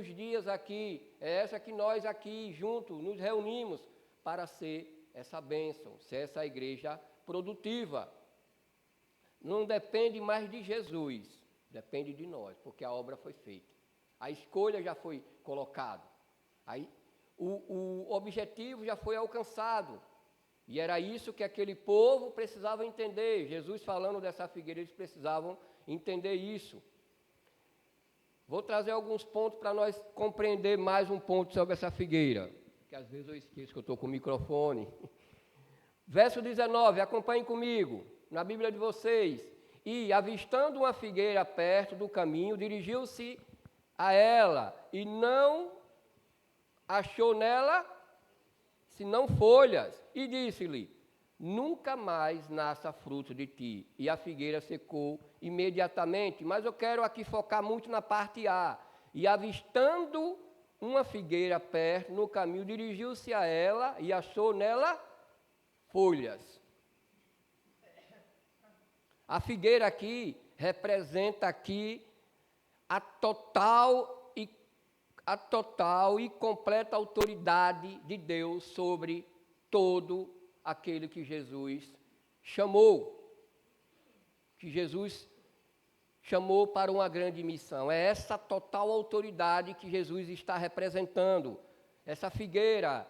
os dias aqui, é essa que nós aqui juntos nos reunimos para ser essa bênção, ser essa igreja produtiva. Não depende mais de Jesus, depende de nós, porque a obra foi feita. A escolha já foi colocada. Aí, o objetivo já foi alcançado. E era isso que aquele povo precisava entender. Jesus falando dessa figueira, eles precisavam entender isso. Vou trazer alguns pontos para nós compreender mais um ponto sobre essa figueira, que às vezes eu esqueço que eu estou com o microfone. Verso 19, acompanhem comigo, na Bíblia de vocês. E, avistando uma figueira perto do caminho, dirigiu-se a ela, e não achou nela senão folhas, e disse-lhe: nunca mais nasça fruto de ti. E a figueira secou imediatamente. Mas eu quero aqui focar muito na parte A. E avistando uma figueira perto no caminho, dirigiu-se a ela e achou nela folhas. A figueira aqui representa aqui a total e completa autoridade de Deus sobre todo aquele que Jesus chamou. Que Jesus chamou para uma grande missão. É essa total autoridade que Jesus está representando. Essa figueira,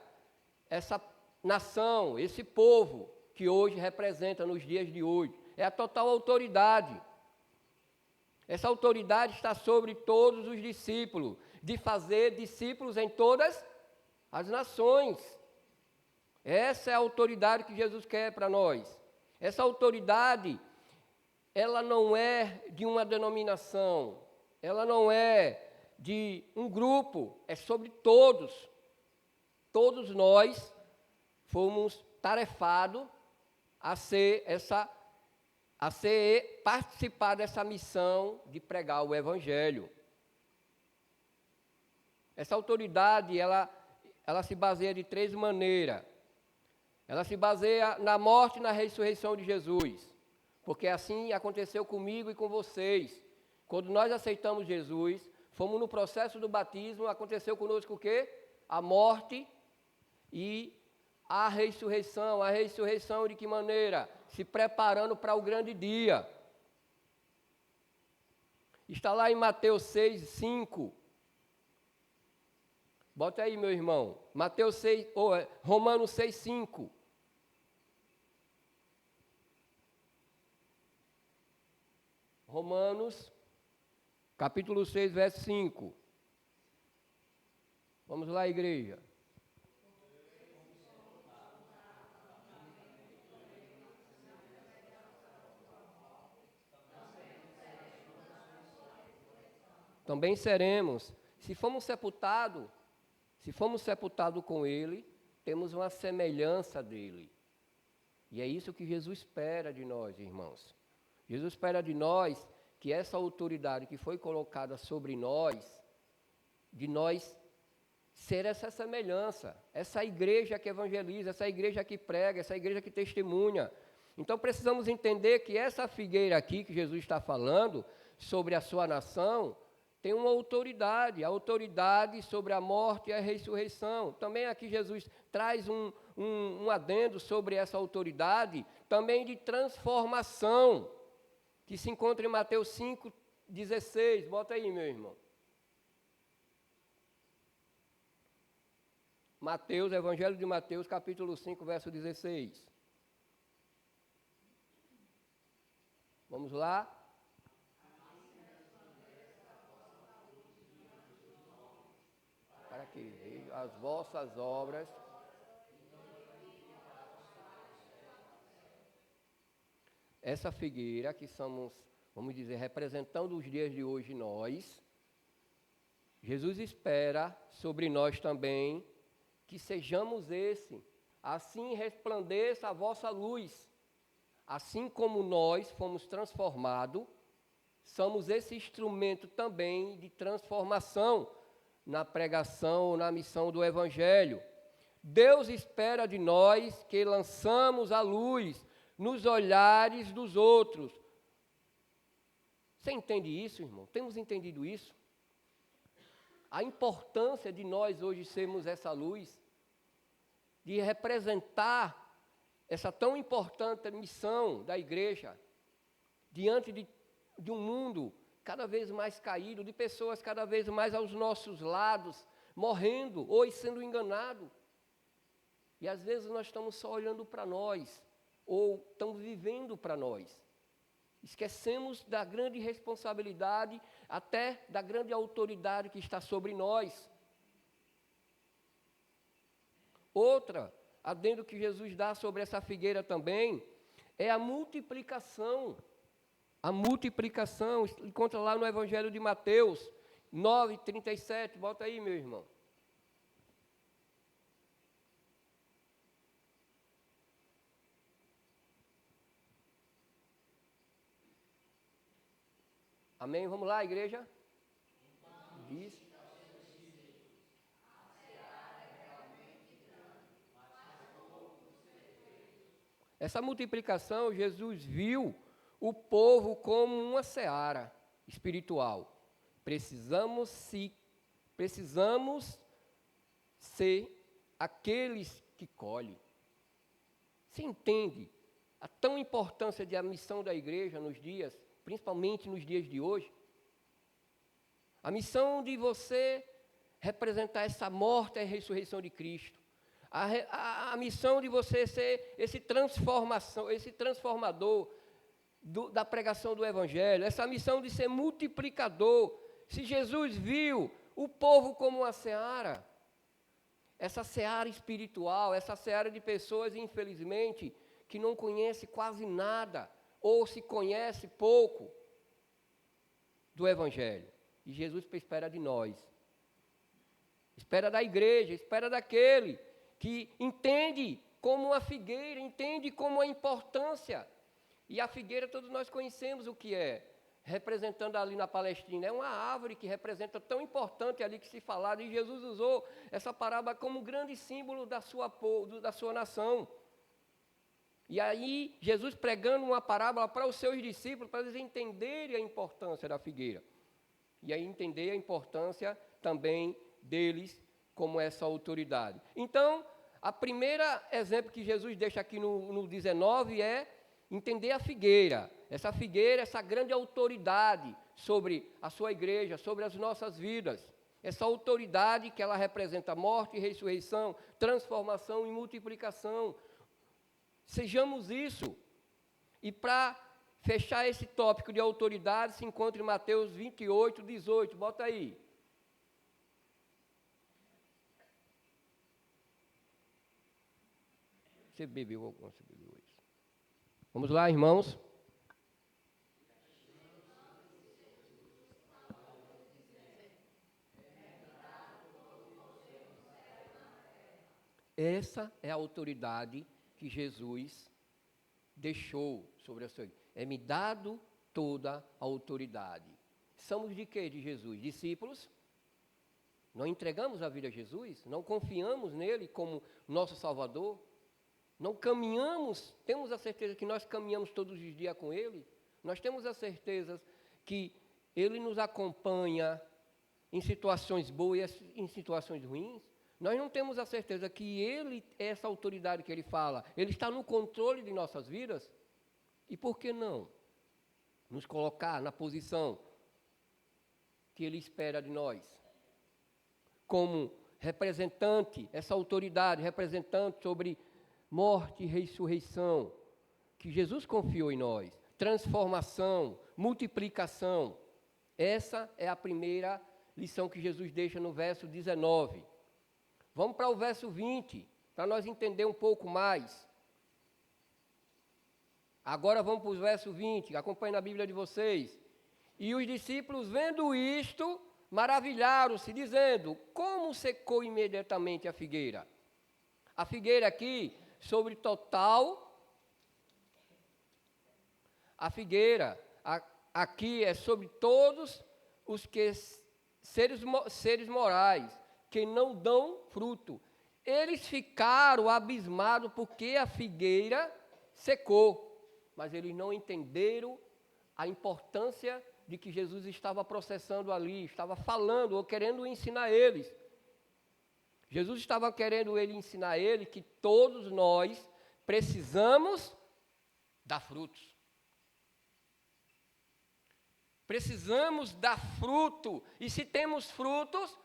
essa nação, esse povo que hoje representa nos dias de hoje. É a total autoridade. Essa autoridade está sobre todos os discípulos, de fazer discípulos em todas as nações. Essa é a autoridade que Jesus quer para nós. Essa autoridade, ela não é de uma denominação, ela não é de um grupo, é sobre todos. Todos nós fomos tarefados a participar dessa missão de pregar o Evangelho. Essa autoridade, ela se baseia de três maneiras. Ela se baseia na morte e na ressurreição de Jesus. Porque assim aconteceu comigo e com vocês. Quando nós aceitamos Jesus, fomos no processo do batismo, aconteceu conosco o quê? A morte e a ressurreição. A ressurreição de que maneira? Se preparando para o grande dia. Está lá em Mateus 6, 5. Bota aí, meu irmão. Romanos 6, 5. Romanos, capítulo 6, verso 5. Vamos lá, igreja. Também seremos. Se fomos sepultados com Ele, temos uma semelhança dEle. E é isso que Jesus espera de nós, irmãos. Jesus espera de nós que essa autoridade que foi colocada sobre nós, de nós ser essa semelhança, essa igreja que evangeliza, essa igreja que prega, essa igreja que testemunha. Então precisamos entender que essa figueira aqui que Jesus está falando sobre a sua nação, tem uma autoridade, a autoridade sobre a morte e a ressurreição. Também aqui Jesus traz um adendo sobre essa autoridade, também de transformação, que se encontra em Mateus 5, 16. Bota aí, meu irmão. Mateus, Evangelho de Mateus, capítulo 5, verso 16. Vamos lá? Para que vejam as vossas obras. Essa figueira que somos, vamos dizer, representando os dias de hoje nós, Jesus espera sobre nós também que sejamos esse, assim resplandeça a vossa luz, assim como nós fomos transformados, somos esse instrumento também de transformação na pregação, na missão do Evangelho. Deus espera de nós que lançamos a luz nos olhares dos outros. Você entende isso, irmão? Temos entendido isso? a importância de nós hoje sermos essa luz, de representar essa tão importante missão da igreja, diante de um mundo cada vez mais caído, de pessoas cada vez mais aos nossos lados, morrendo ou sendo enganados. E às vezes nós estamos só olhando para nós, ou estamos vivendo para nós. Esquecemos da grande responsabilidade, até da grande autoridade que está sobre nós. Outra, adendo que Jesus dá sobre essa figueira também, é a multiplicação. A multiplicação, encontra lá no Evangelho de Mateus 9:37, bota aí, meu irmão. Amém? Vamos lá, igreja? Diz. Essa multiplicação, Jesus viu o povo como uma seara espiritual. Precisamos ser aqueles que colhem. Você entende a tão importância da missão da igreja nos dias, principalmente nos dias de hoje? A missão de você representar essa morte e ressurreição de Cristo. A missão de você ser esse transformador da pregação do Evangelho, essa missão de ser multiplicador. Se Jesus viu o povo como uma seara, essa seara espiritual, essa seara de pessoas, infelizmente, que não conhece quase nada, ou se conhece pouco do Evangelho. E Jesus espera de nós, espera da igreja, espera daquele que entende como uma figueira, entende como a importância. E a figueira todos nós conhecemos o que é, representando ali na Palestina, é uma árvore que representa tão importante ali que se falava, e Jesus usou essa parábola como um grande símbolo da sua nação. E aí, Jesus pregando uma parábola para os seus discípulos, para eles entenderem a importância da figueira. E aí entender a importância também deles como essa autoridade. Então, a primeira exemplo que Jesus deixa aqui no 19 é entender a figueira, essa grande autoridade sobre a sua igreja, sobre as nossas vidas. Essa autoridade que ela representa morte, ressurreição, transformação e multiplicação. Sejamos isso. E para fechar esse tópico de autoridade, se encontra em Mateus 28:18. Bota aí. Você bebeu alguma? Você bebeu isso? Vamos lá, irmãos. Essa é a autoridade que Jesus deixou sobre a sua igreja. É-me dado toda a autoridade. Somos de quê de Jesus? Discípulos? Não entregamos a vida a Jesus? Não confiamos nele como nosso Salvador? Não caminhamos, temos a certeza que nós caminhamos todos os dias com ele? Nós temos a certeza que ele nos acompanha em situações boas e em situações ruins? Nós não temos a certeza que ele é essa autoridade que ele fala, ele está no controle de nossas vidas? E por que não nos colocar na posição que ele espera de nós? Como representante, essa autoridade, representante sobre morte e ressurreição, que Jesus confiou em nós, transformação, multiplicação. Essa é a primeira lição que Jesus deixa no verso 19. Vamos para o verso 20, para nós entender um pouco mais. Agora vamos para o verso 20, acompanhe na Bíblia de vocês. E os discípulos, vendo isto, maravilharam-se, dizendo: como secou imediatamente a figueira? A figueira aqui, sobre total, a figueira aqui é sobre todos os que seres morais, que não dão fruto. Eles ficaram abismados porque a figueira secou, mas eles não entenderam a importância de que Jesus estava processando ali, estava falando ou querendo ensinar eles. Jesus estava querendo ensinar ele que todos nós precisamos dar frutos. Precisamos dar fruto. E se temos frutos,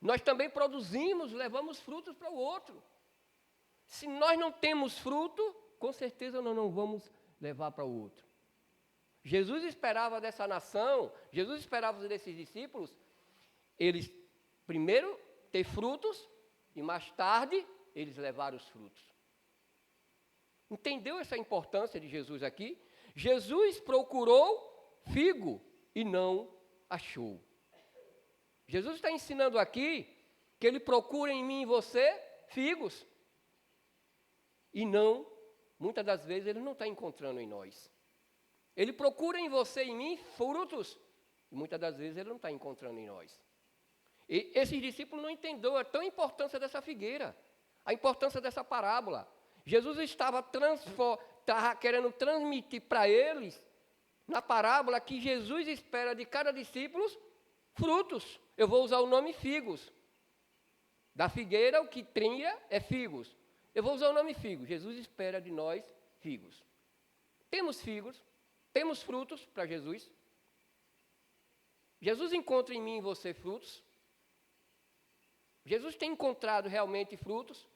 nós também produzimos, levamos frutos para o outro. Se nós não temos fruto, com certeza nós não vamos levar para o outro. Jesus esperava dessa nação, Jesus esperava desses discípulos, eles primeiro ter frutos e mais tarde eles levaram os frutos. Entendeu essa importância de Jesus aqui? Jesus procurou figo e não achou. Jesus está ensinando aqui que ele procura em mim e você figos. E não, muitas das vezes, ele não está encontrando em nós. Ele procura em você e em mim frutos. E muitas das vezes ele não está encontrando em nós. E esses discípulos não entenderam a tão importância dessa figueira, a importância dessa parábola. Jesus estava querendo transmitir para eles, na parábola, que Jesus espera de cada discípulo frutos. Eu vou usar o nome figos. Da figueira, o que trinha é figos. Eu vou usar o nome figos. Jesus espera de nós figos. Temos figos, temos frutos para Jesus. Jesus encontra em mim e você frutos. Jesus tem encontrado realmente frutos.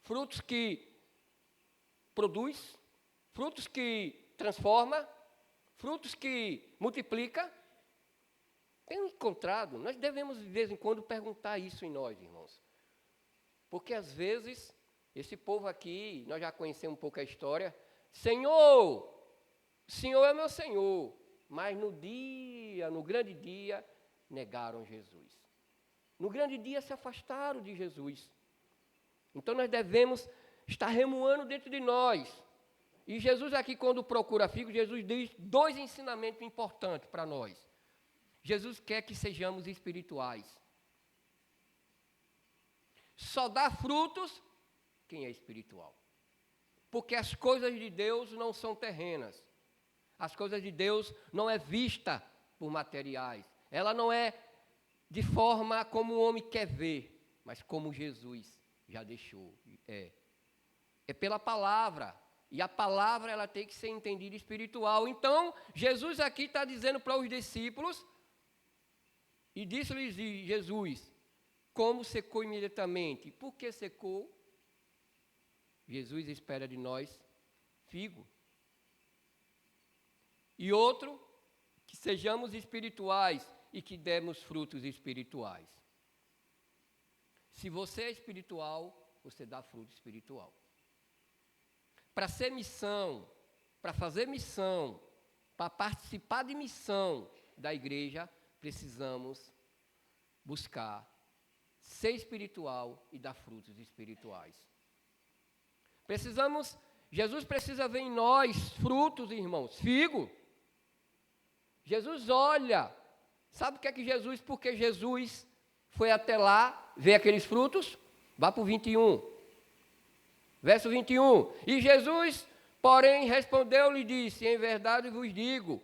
Frutos que produz, frutos que transforma, frutos que multiplica. Tem encontrado. Nós devemos de vez em quando perguntar isso em nós, irmãos. Porque às vezes, esse povo aqui, nós já conhecemos um pouco a história. Senhor, o Senhor é meu Senhor. Mas no grande dia, negaram Jesus. No grande dia se afastaram de Jesus. Então nós devemos estar remoando dentro de nós. E Jesus aqui, quando procura figos, Jesus diz 2 ensinamentos importantes para nós. Jesus quer que sejamos espirituais. Só dá frutos quem é espiritual. Porque as coisas de Deus não são terrenas. As coisas de Deus não é vista por materiais. Ela não é de forma como o homem quer ver, mas como Jesus já deixou. É pela palavra. E a palavra ela tem que ser entendida espiritual. Então, Jesus aqui está dizendo para os discípulos, e disse-lhes Jesus, como secou imediatamente. Por que secou? Jesus espera de nós figo. E outro, que sejamos espirituais e que demos frutos espirituais. Se você é espiritual, você dá fruto espiritual. Para ser missão, para fazer missão, para participar de missão da igreja, precisamos buscar ser espiritual e dar frutos espirituais. Jesus precisa ver em nós frutos, irmãos, figo. Jesus olha, sabe o que é que Jesus, porque Jesus foi até lá ver aqueles frutos? Vá para o 21, verso 21. E Jesus, porém, respondeu-lhe e disse, em verdade vos digo,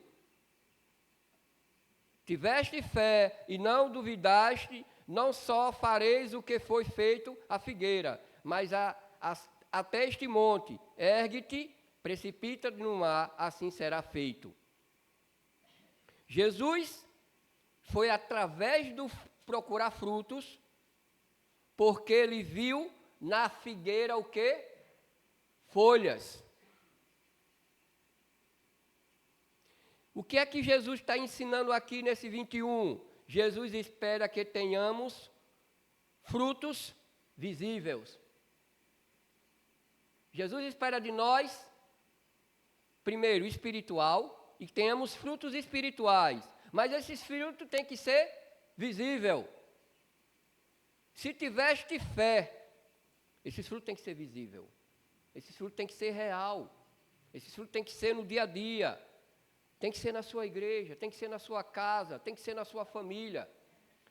tiveste fé e não duvidaste, não só fareis o que foi feito à figueira, mas até este monte, ergue-te, precipita-te no mar, assim será feito. Jesus foi através do procurar frutos, porque ele viu na figueira o quê? Folhas. O que é que Jesus está ensinando aqui nesse 21? Jesus espera que tenhamos frutos visíveis. Jesus espera de nós, primeiro, espiritual, e que tenhamos frutos espirituais. Mas esses frutos têm que ser visíveis. Se tiveste fé, esses frutos têm que ser visíveis. Esses frutos têm que ser real. Esses frutos têm que ser no dia a dia. Tem que ser na sua igreja, tem que ser na sua casa, tem que ser na sua família.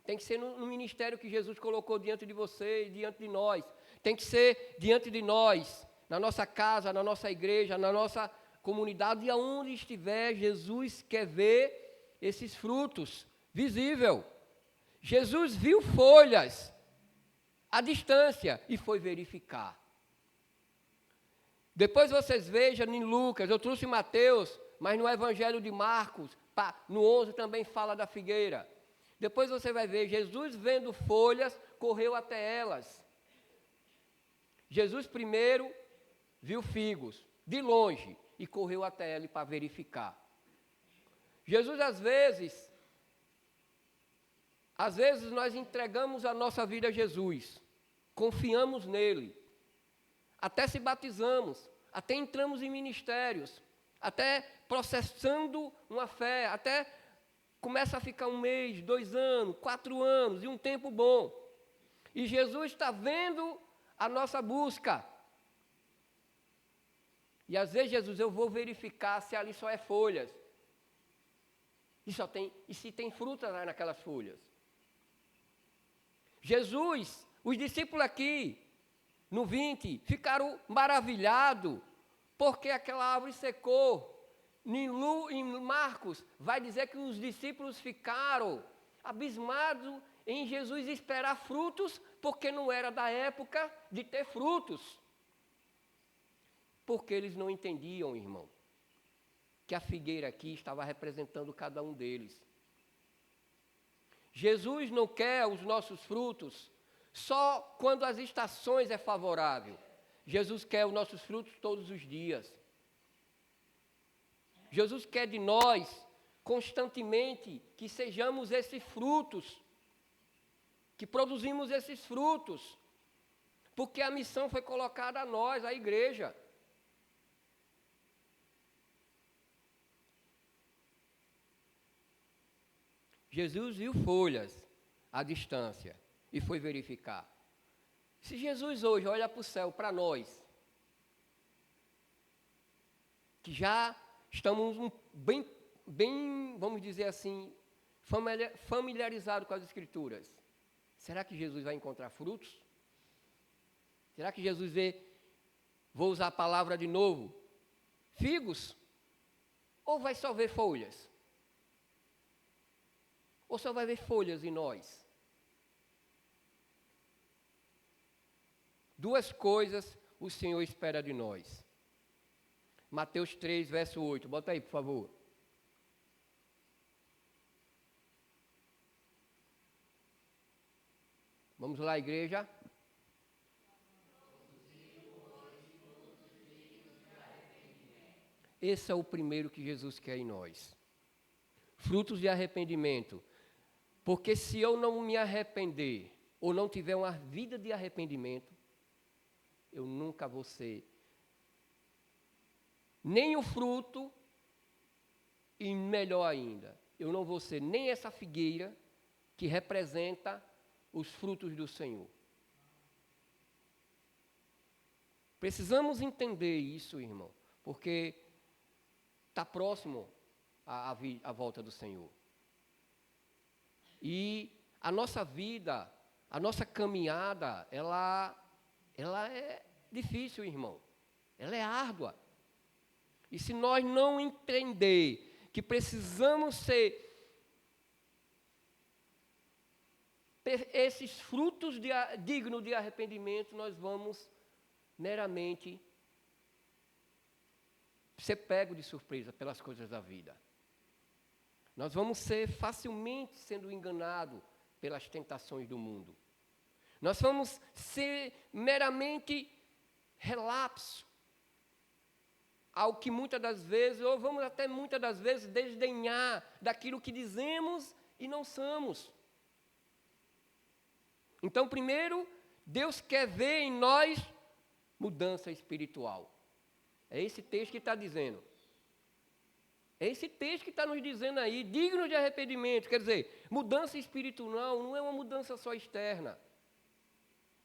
Tem que ser no ministério que Jesus colocou diante de você e diante de nós. Tem que ser diante de nós, na nossa casa, na nossa igreja, na nossa comunidade, e aonde estiver, Jesus quer ver esses frutos visível. Jesus viu folhas à distância e foi verificar. Depois vocês vejam em Lucas, eu trouxe Mateus, mas no Evangelho de Marcos, no 11 também fala da figueira. Depois você vai ver, Jesus vendo folhas, correu até elas. Jesus primeiro viu figos, de longe, e correu até ela para verificar. Jesus às vezes nós entregamos a nossa vida a Jesus, confiamos nele, até se batizamos, até entramos em ministérios, até processando uma fé, até começa a ficar 1 mês, 2 anos, 4 anos, e um tempo bom. E Jesus está vendo a nossa busca. E às vezes, Jesus, eu vou verificar se ali só é folhas. E se tem fruta lá naquelas folhas. Jesus, os discípulos aqui, no 20, ficaram maravilhados, porque aquela árvore secou. Em Marcos, vai dizer que os discípulos ficaram abismados em Jesus esperar frutos, porque não era da época de ter frutos. Porque eles não entendiam, irmão, que a figueira aqui estava representando cada um deles. Jesus não quer os nossos frutos só quando as estações é favorável. Jesus quer os nossos frutos todos os dias. Jesus quer de nós, constantemente, que sejamos esses frutos, que produzimos esses frutos, porque a missão foi colocada a nós, a igreja. Jesus viu folhas à distância e foi verificar. Se Jesus hoje olha para o céu, para nós, que já estamos bem, vamos dizer assim, familiarizados com as Escrituras, será que Jesus vai encontrar frutos? Será que Jesus vou usar a palavra de novo, figos? Ou vai só ver folhas? Ou só vai ver folhas em nós? Duas coisas o Senhor espera de nós. Mateus 3, verso 8. Bota aí, por favor. Vamos lá, igreja. Esse é o primeiro que Jesus quer em nós. Frutos de arrependimento. Porque se eu não me arrepender, ou não tiver uma vida de arrependimento, eu nunca vou ser nem o fruto, e melhor ainda, eu não vou ser nem essa figueira que representa os frutos do Senhor. Precisamos entender isso, irmão, porque está próximo a volta do Senhor. E a nossa vida, a nossa caminhada, ela é difícil, irmão. Ela é árdua. E se nós não entender que precisamos ter esses frutos dignos de arrependimento, nós vamos meramente ser pego de surpresa pelas coisas da vida. Nós vamos ser facilmente sendo enganados pelas tentações do mundo. Nós vamos ser meramente relapso ao que muitas das vezes, ou vamos até muitas das vezes desdenhar daquilo que dizemos e não somos. Então, primeiro, Deus quer ver em nós mudança espiritual. É esse texto que está dizendo. É esse texto que está nos dizendo aí, digno de arrependimento. Quer dizer, mudança espiritual não é uma mudança só externa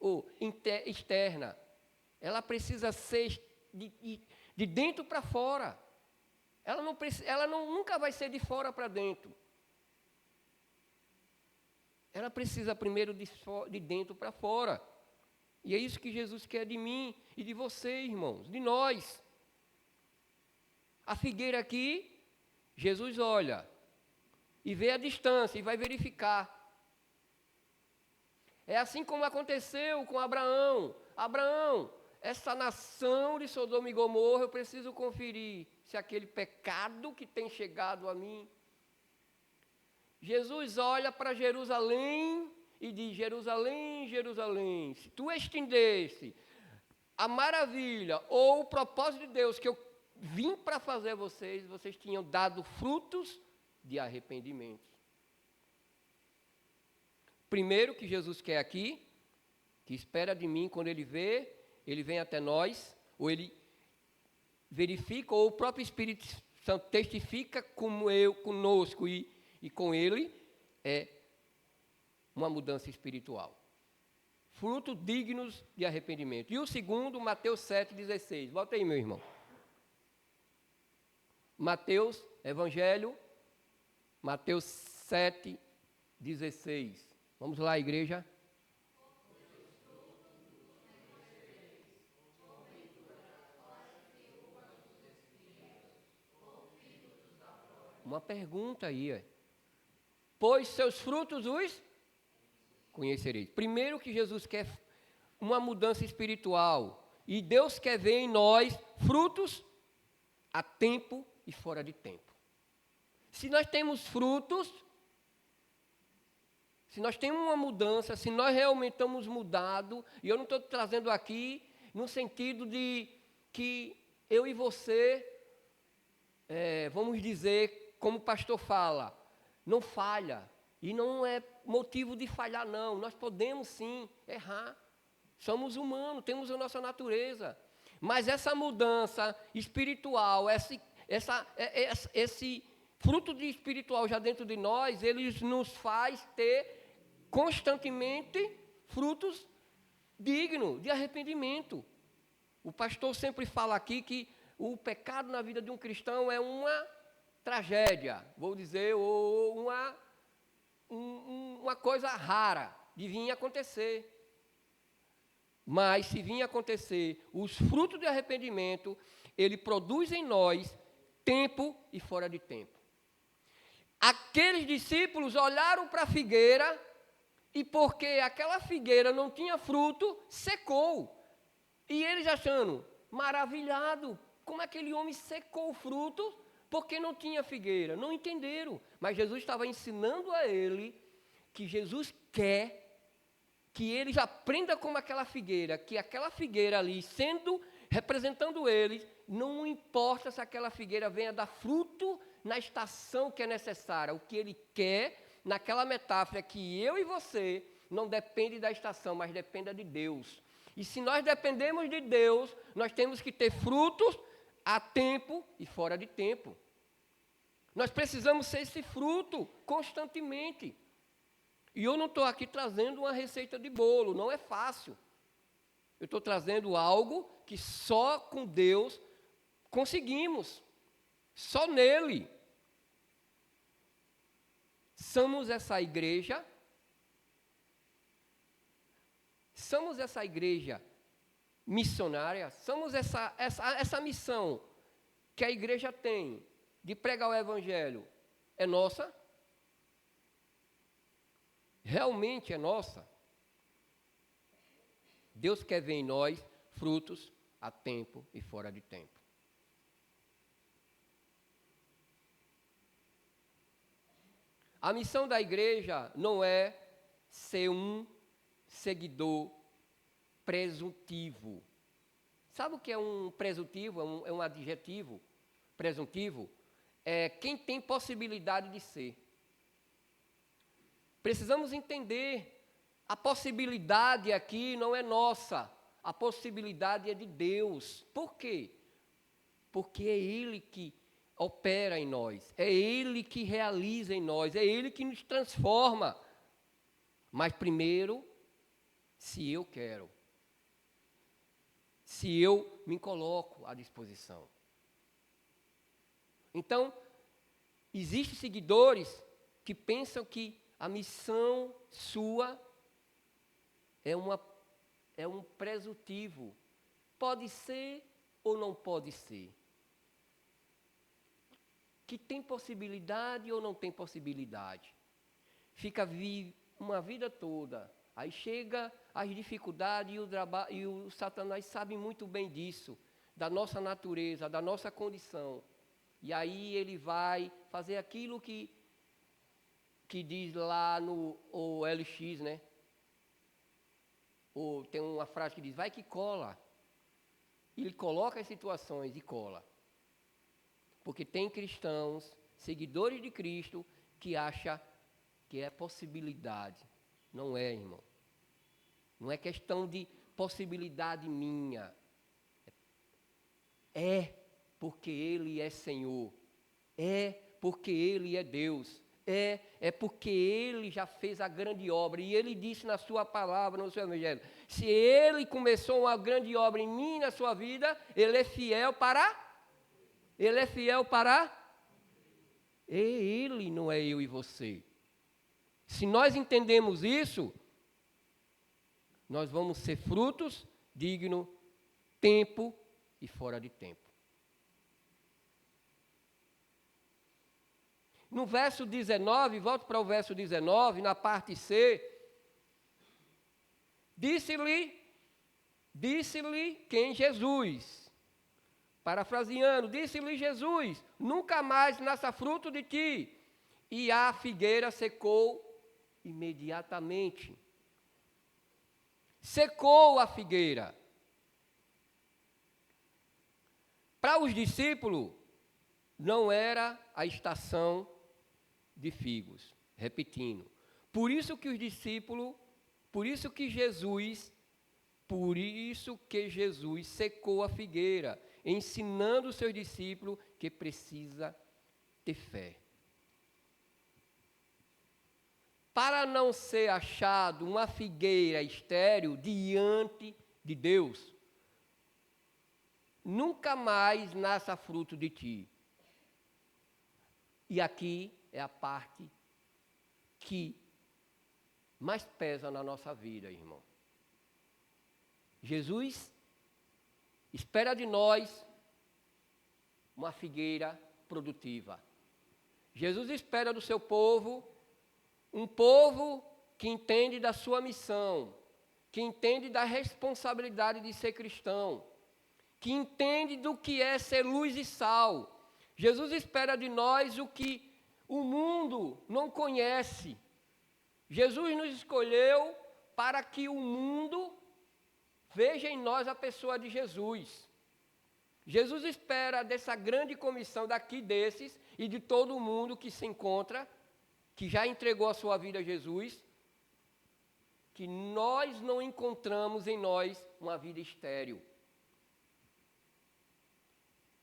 ou externa. Ela precisa ser de dentro para fora. Ela nunca vai ser de fora para dentro. Ela precisa primeiro de dentro para fora. E é isso que Jesus quer de mim e de você, irmãos, de nós. A figueira aqui, Jesus olha e vê a distância e vai verificar. É assim como aconteceu com Abraão. Abraão, essa nação de Sodoma e Gomorra, eu preciso conferir se aquele pecado que tem chegado a mim. Jesus olha para Jerusalém e diz: Jerusalém, Jerusalém, se tu estendesse a maravilha ou o propósito de Deus que eu vim para fazer a vocês, vocês tinham dado frutos de arrependimento. Primeiro que Jesus quer aqui, que espera de mim quando ele vê, ele vem até nós, ou ele verifica, ou o próprio Espírito Santo testifica conosco e com ele, é uma mudança espiritual. Frutos dignos de arrependimento. E o segundo, Mateus 7,16. Volta aí, meu irmão. Mateus, Evangelho, Mateus 7,16. Vamos lá, igreja. Uma pergunta aí. Pois seus frutos os conhecereis. Primeiro que Jesus quer uma mudança espiritual. E Deus quer ver em nós frutos a tempo e fora de tempo. Se nós temos frutos, se nós temos uma mudança, se nós realmente estamos mudados, e eu não estou trazendo aqui no sentido de que eu e você, vamos dizer, como o pastor fala, não falha. E não é motivo de falhar, não. Nós podemos sim errar. Somos humanos, temos a nossa natureza. Mas essa mudança espiritual, esse fruto de espiritual já dentro de nós, ele nos faz ter constantemente frutos dignos de arrependimento. O pastor sempre fala aqui que o pecado na vida de um cristão é uma tragédia, vou dizer, ou uma coisa rara de vir acontecer. Mas se vir acontecer, os frutos de arrependimento, ele produz em nós tempo e fora de tempo. Aqueles discípulos olharam para a figueira e porque aquela figueira não tinha fruto, secou. E eles achando maravilhado, como aquele homem secou o fruto porque não tinha figueira. Não entenderam. Mas Jesus estava ensinando a ele que Jesus quer que eles aprendam como aquela figueira, que aquela figueira ali, representando eles, não importa se aquela figueira venha dar fruto na estação que é necessária. O que ele quer, naquela metáfora, é que eu e você não depende da estação, mas dependa de Deus. E se nós dependemos de Deus, nós temos que ter frutos a tempo e fora de tempo. Nós precisamos ser esse fruto constantemente. E eu não estou aqui trazendo uma receita de bolo, não é fácil. Eu estou trazendo algo que só com Deus conseguimos. Só nele. Somos essa igreja missionária, somos essa missão que a igreja tem de pregar o evangelho, é nossa? Realmente é nossa? Deus quer ver em nós frutos a tempo e fora de tempo. A missão da igreja não é ser um seguidor presuntivo. Sabe o que é um presuntivo? É um adjetivo presuntivo? É quem tem possibilidade de ser. Precisamos entender, a possibilidade aqui não é nossa, a possibilidade é de Deus. Por quê? Porque é Ele que opera em nós, é Ele que realiza em nós, é Ele que nos transforma. Mas primeiro, se eu quero, se eu me coloco à disposição. Então, existem seguidores que pensam que a missão sua é um presuntivo. Pode ser ou não pode ser. que tem possibilidade ou não tem possibilidade. Fica uma vida toda. Aí chega as dificuldades e o Satanás sabe muito bem disso, da nossa natureza, da nossa condição. E aí ele vai fazer aquilo que diz lá no OLX, né? Ou tem uma frase que diz, vai que cola. Ele coloca as situações e cola. Porque tem cristãos, seguidores de Cristo, que acham que é possibilidade. Não é, irmão. Não é questão de possibilidade minha. É porque Ele é Senhor. É porque Ele é Deus. É porque Ele já fez a grande obra. E Ele disse na sua palavra, no seu evangelho, se Ele começou uma grande obra em mim, na sua vida, Ele é fiel para... Ele é fiel para... Ele, não é eu e você. Se nós entendemos isso, nós vamos ser frutos dignos, tempo e fora de tempo. No verso 19, volto para o verso 19, na parte C, disse-lhe quem? Jesus. Parafraseando, disse-lhe Jesus, nunca mais nasça fruto de ti. E a figueira secou imediatamente. Secou a figueira. Para os discípulos, não era a estação de figos. Repetindo. Por isso que Jesus secou a figueira, ensinando os seus discípulos que precisa ter fé. Para não ser achado uma figueira estéril diante de Deus, nunca mais nasça fruto de ti. E aqui é a parte que mais pesa na nossa vida, irmão. Jesus espera de nós uma figueira produtiva. Jesus espera do seu povo um povo que entende da sua missão, que entende da responsabilidade de ser cristão, que entende do que é ser luz e sal. Jesus espera de nós o que o mundo não conhece. Jesus nos escolheu para que o mundo veja em nós a pessoa de Jesus. Jesus espera dessa grande comissão daqui desses e de todo mundo que se encontra, que já entregou a sua vida a Jesus, que nós não encontramos em nós uma vida estéril.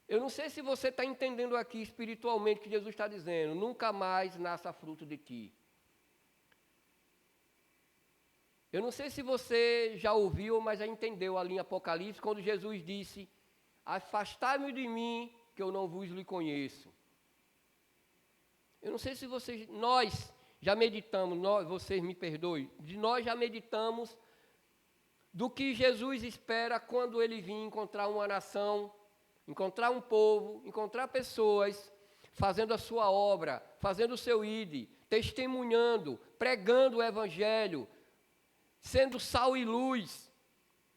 Eu não sei se você está entendendo aqui espiritualmente o que Jesus está dizendo. Nunca mais nasça fruto de ti. Eu não sei se você já ouviu, mas já entendeu ali em Apocalipse, quando Jesus disse, afastai-me de mim, que eu não vos lhe conheço. Eu não sei se nós já meditamos, vocês me perdoem, nós já meditamos do que Jesus espera quando Ele vir encontrar uma nação, encontrar um povo, encontrar pessoas, fazendo a sua obra, fazendo o seu ide, testemunhando, pregando o Evangelho, sendo sal e luz,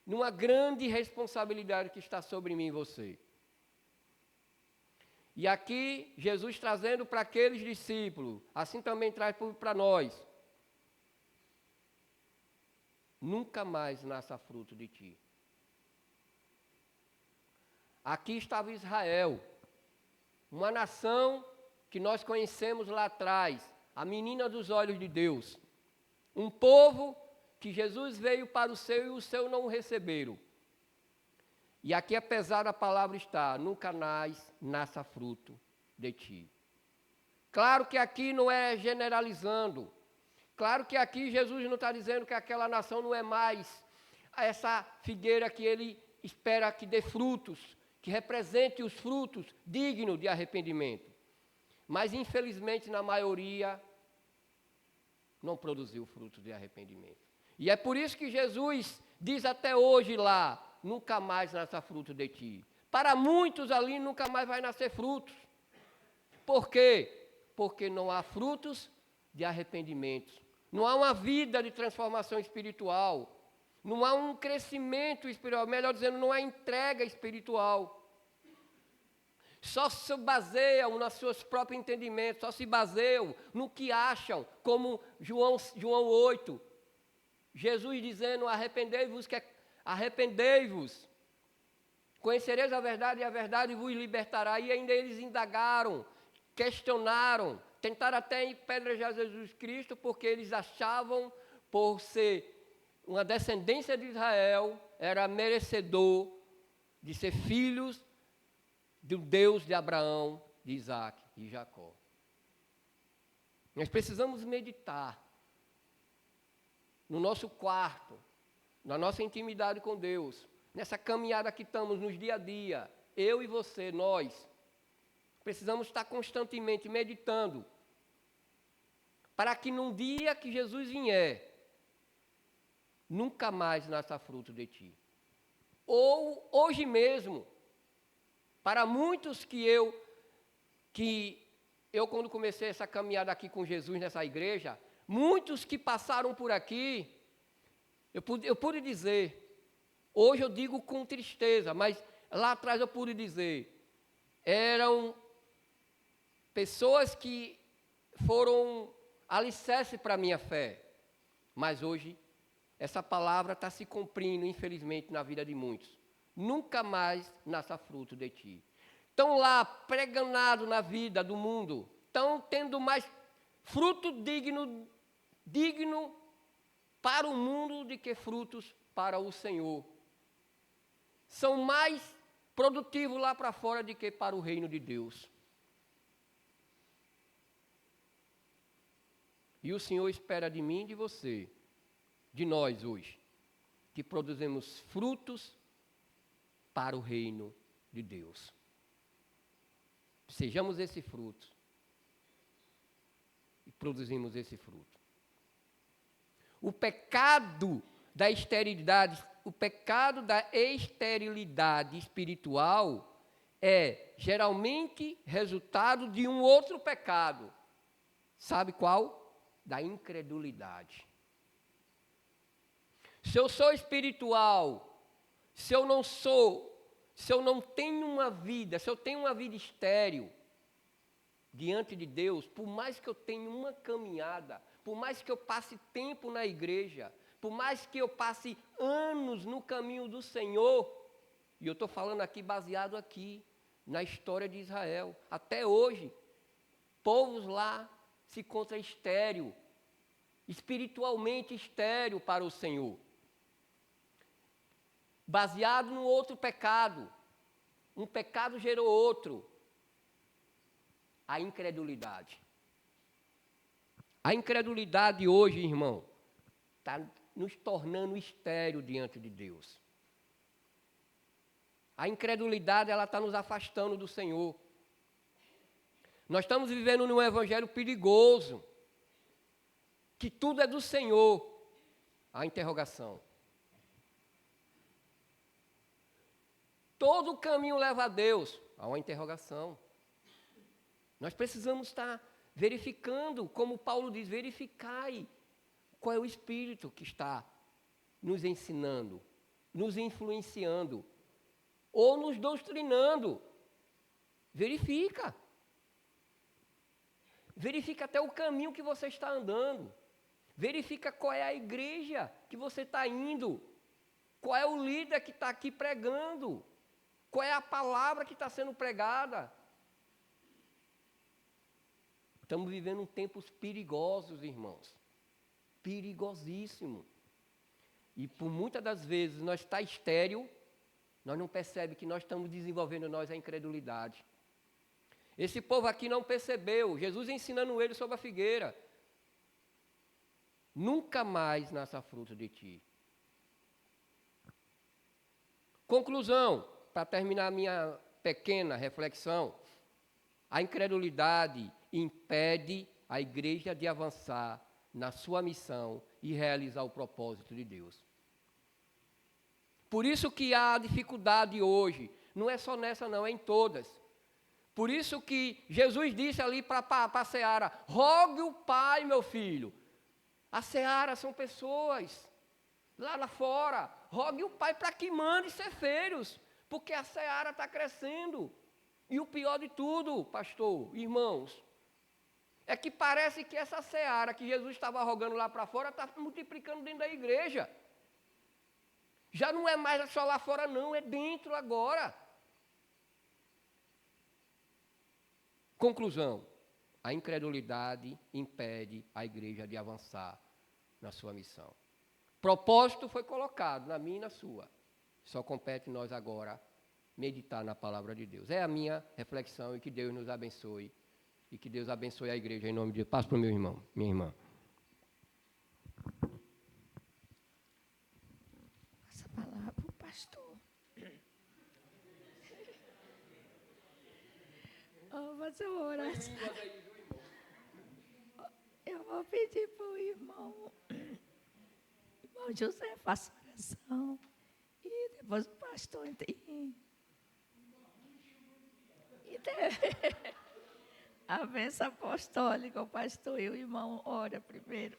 numa grande responsabilidade que está sobre mim e você. E aqui, Jesus trazendo para aqueles discípulos, assim também traz para nós. Nunca mais nasça fruto de ti. Aqui estava Israel, uma nação que nós conhecemos lá atrás, a menina dos olhos de Deus. Um povo que Jesus veio para o seu e o seu não o receberam. E aqui, apesar da palavra estar, nunca nasça fruto de ti. Claro que aqui não é generalizando. Claro que aqui Jesus não está dizendo que aquela nação não é mais essa figueira que Ele espera que dê frutos, que represente os frutos dignos de arrependimento. Mas, infelizmente, na maioria, não produziu frutos de arrependimento. E é por isso que Jesus diz até hoje lá, nunca mais nasça fruto de ti. Para muitos ali nunca mais vai nascer frutos. Por quê? Porque não há frutos de arrependimento. Não há uma vida de transformação espiritual. Não há um crescimento espiritual. Melhor dizendo, não há entrega espiritual. Só se baseiam nos seus próprios entendimentos, só se baseiam no que acham, como João 8. Jesus dizendo, arrependei-vos, conhecereis a verdade e a verdade vos libertará. E ainda eles indagaram, questionaram, tentaram até apedrejar Jesus Cristo, porque eles achavam, por ser uma descendência de Israel, era merecedor de ser filhos do Deus de Abraão, de Isaac e de Jacó. Nós precisamos meditar no nosso quarto, na nossa intimidade com Deus, nessa caminhada que estamos nos dia a dia, eu e você, nós, precisamos estar constantemente meditando, para que num dia que Jesus vier, nunca mais nasça fruto de ti. Ou hoje mesmo, para muitos que eu quando comecei essa caminhada aqui com Jesus nessa igreja, muitos que passaram por aqui, eu pude dizer, hoje eu digo com tristeza, mas lá atrás eu pude dizer, eram pessoas que foram alicerce para a minha fé, mas hoje essa palavra está se cumprindo, infelizmente, na vida de muitos. Nunca mais nasça fruto de ti. Estão lá, preganados na vida do mundo, estão tendo mais fruto digno para o mundo do que frutos para o Senhor. São mais produtivos lá para fora do que para o reino de Deus. E o Senhor espera de mim e de você, de nós hoje, que produzimos frutos para o reino de Deus. Sejamos esse fruto e produzimos esse fruto. O pecado da esterilidade espiritual é geralmente resultado de um outro pecado. Sabe qual? Da incredulidade. Se eu sou espiritual, se eu não tenho uma vida, se eu tenho uma vida estéril diante de Deus, por mais que eu tenha uma caminhada, por mais que eu passe tempo na igreja, por mais que eu passe anos no caminho do Senhor, e eu estou falando aqui baseado aqui na história de Israel, até hoje, povos lá se encontram estéril, espiritualmente estéril para o Senhor. Baseado no outro pecado. Um pecado gerou outro. A incredulidade. A incredulidade hoje, irmão, está nos tornando estéril diante de Deus. A incredulidade, ela está nos afastando do Senhor. Nós estamos vivendo num evangelho perigoso, que tudo é do Senhor. A interrogação. Todo o caminho leva a Deus. Há uma interrogação. Nós precisamos estar verificando, como Paulo diz, verificai qual é o Espírito que está nos ensinando, nos influenciando, ou nos doutrinando. Verifica. Verifica até o caminho que você está andando. Verifica qual é a igreja que você está indo. Qual é o líder que está aqui pregando. Qual é a palavra que está sendo pregada. Estamos vivendo tempos perigosos, irmãos. Perigosíssimo. E por muitas das vezes nós está estéril, nós não percebemos que nós estamos desenvolvendo nós a incredulidade. Esse povo aqui não percebeu, Jesus ensinando ele sobre a figueira. Nunca mais nasça fruto de ti. Conclusão, para terminar a minha pequena reflexão, a incredulidade impede a igreja de avançar na sua missão e realizar o propósito de Deus. Por isso que há dificuldade hoje, não é só nessa não, é em todas. Por isso que Jesus disse ali para a seara, rogue o Pai, meu filho. A seara são pessoas lá fora. Rogue o Pai para que mande ceifeiros, porque a seara está crescendo. E o pior de tudo, pastor, irmãos, é que parece que essa seara que Jesus estava rogando lá para fora está multiplicando dentro da igreja. Já não é mais só lá fora não, é dentro agora. Conclusão, a incredulidade impede a igreja de avançar na sua missão. Propósito foi colocado na minha e na sua. Só compete nós agora meditar na palavra de Deus. É a minha reflexão e que Deus nos abençoe. E que Deus abençoe a igreja em nome de Deus. Passo para o meu irmão, minha irmã. Essa palavra para o pastor. Vou fazer uma oração. Eu vou pedir para o irmão José faça oração. E depois o pastor tem. A bênção apostólica, o pastor e o irmão ora primeiro.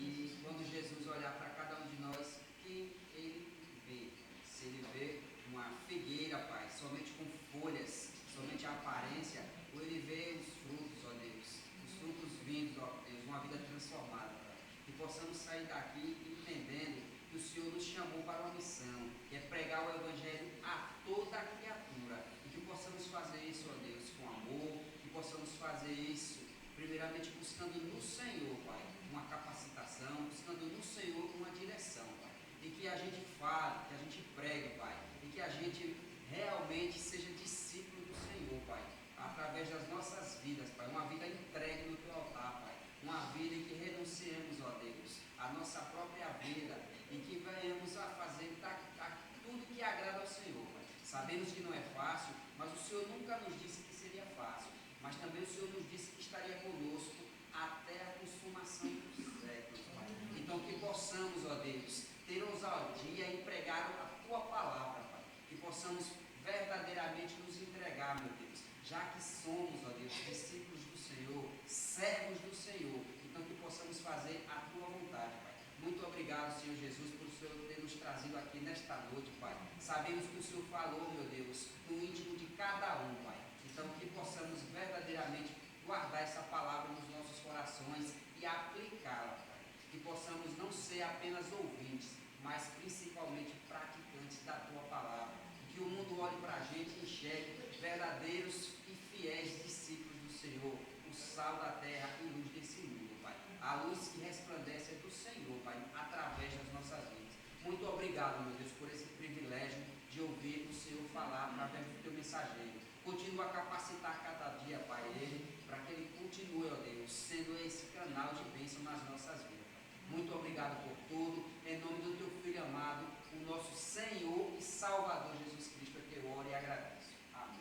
E quando Jesus olhar para cada um de nós, quem ele vê? Se ele vê uma figueira, Pai, somente com folhas, somente a aparência, ou ele vê os frutos, ó Deus, os frutos vindos, ó Deus, uma vida transformada, Pai. Que possamos sair daqui entendendo que o Senhor nos chamou para uma missão, que é pregar o Evangelho a toda a criatura, e que possamos fazer isso, ó Deus, com amor, que possamos fazer isso primeiramente buscando no Senhor, Pai, uma capacitação, buscando no Senhor uma direção, Pai. E que a gente fale, que a gente pregue, Pai. E que a gente realmente seja discípulo do Senhor, Pai. Através das nossas vidas, Pai. Uma vida entregue no Teu altar, Pai. Uma vida em que renunciemos, ó Deus, a nossa própria vida. E que venhamos a fazer tudo que agrada ao Senhor, Pai. Sabemos que não é fácil, mas o Senhor nunca nos disse que seria fácil. Mas também o Senhor nos disse que estaria conosco até a consumação dos séculos, Pai. Então que possamos, ó Deus, ter ousadia em pregar a Tua palavra, Pai. Que possamos verdadeiramente nos entregar, meu Deus, já que somos, ó Deus, discípulos do Senhor, servos do Senhor. Então que possamos fazer a Tua vontade, Pai. Muito obrigado, Senhor Jesus, por o Senhor ter nos trazido aqui nesta noite, Pai. Sabemos que o Senhor falou, meu Deus, no íntimo de cada um, Pai. Então, que possamos verdadeiramente guardar essa palavra nos nossos corações e aplicá-la, Pai. Que possamos não ser apenas ouvintes, mas principalmente praticantes da Tua palavra. Que o mundo olhe para a gente e enxergue verdadeiros e fiéis discípulos do Senhor, o sal da terra e luz desse mundo, Pai. A luz que resplandece é do Senhor, Pai, através das nossas vidas. Muito obrigado, meu Deus, por esse privilégio de ouvir o Senhor falar através do Teu mensageiro. Continua a capacitar cada dia, Pai, ele, para que ele continue, ó Deus, sendo esse canal de bênção nas nossas vidas. Muito obrigado por tudo. Em nome do Teu Filho amado, o nosso Senhor e Salvador Jesus Cristo, é que eu oro e agradeço. Amém.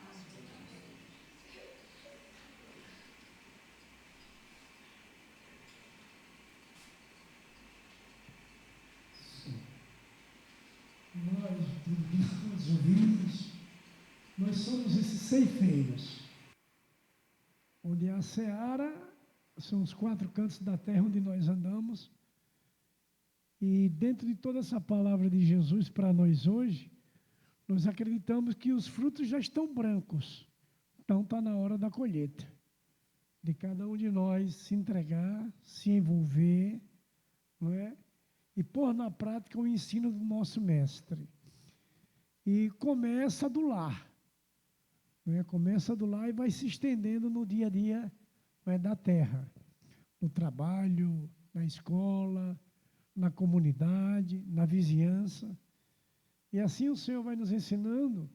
Nós ouvimos, nós somos esses ceifeiros, onde a seara são os 4 cantos da terra onde nós andamos, e dentro de toda essa palavra de Jesus para nós hoje, nós acreditamos que os frutos já estão brancos, então está na hora da colheita, de cada um de nós se entregar, se envolver, não é? E pôr na prática o ensino do nosso mestre. E começa do lar. Não é? Começa do lar e vai se estendendo no dia a dia, não é, da terra. No trabalho, na escola, na comunidade, na vizinhança. E assim o Senhor vai nos ensinando,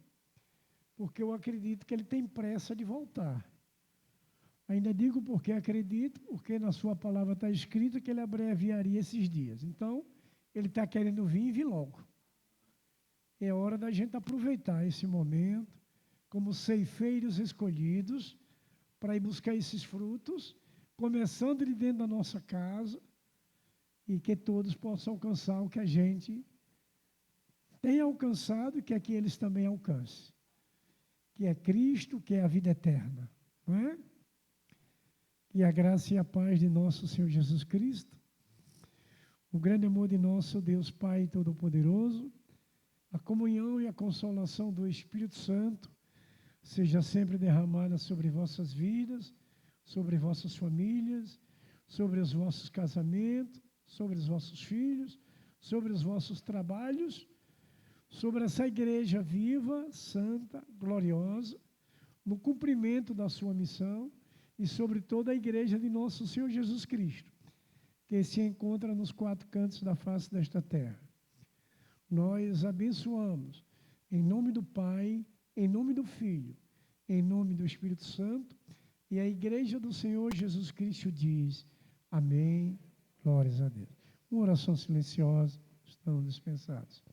porque eu acredito que Ele tem pressa de voltar. Ainda digo porque acredito, porque na sua palavra está escrito que Ele abreviaria esses dias. Então, Ele está querendo vir e vir logo. É hora da gente aproveitar esse momento como ceifeiros escolhidos para ir buscar esses frutos, começando de dentro da nossa casa, e que todos possam alcançar o que a gente tem alcançado e que eles também alcancem, que é Cristo, que é a vida eterna, não é? E a graça e a paz de nosso Senhor Jesus Cristo, o grande amor de nosso Deus Pai Todo-Poderoso, a comunhão e a consolação do Espírito Santo seja sempre derramada sobre vossas vidas, sobre vossas famílias, sobre os vossos casamentos, sobre os vossos filhos, sobre os vossos trabalhos, sobre essa igreja viva, santa, gloriosa, no cumprimento da sua missão e sobre toda a igreja de nosso Senhor Jesus Cristo, que se encontra nos 4 cantos da face desta terra. Nós abençoamos, em nome do Pai, em nome do Filho, em nome do Espírito Santo, e a igreja do Senhor Jesus Cristo diz, amém, glórias a Deus. Uma oração silenciosa, estamos dispensados.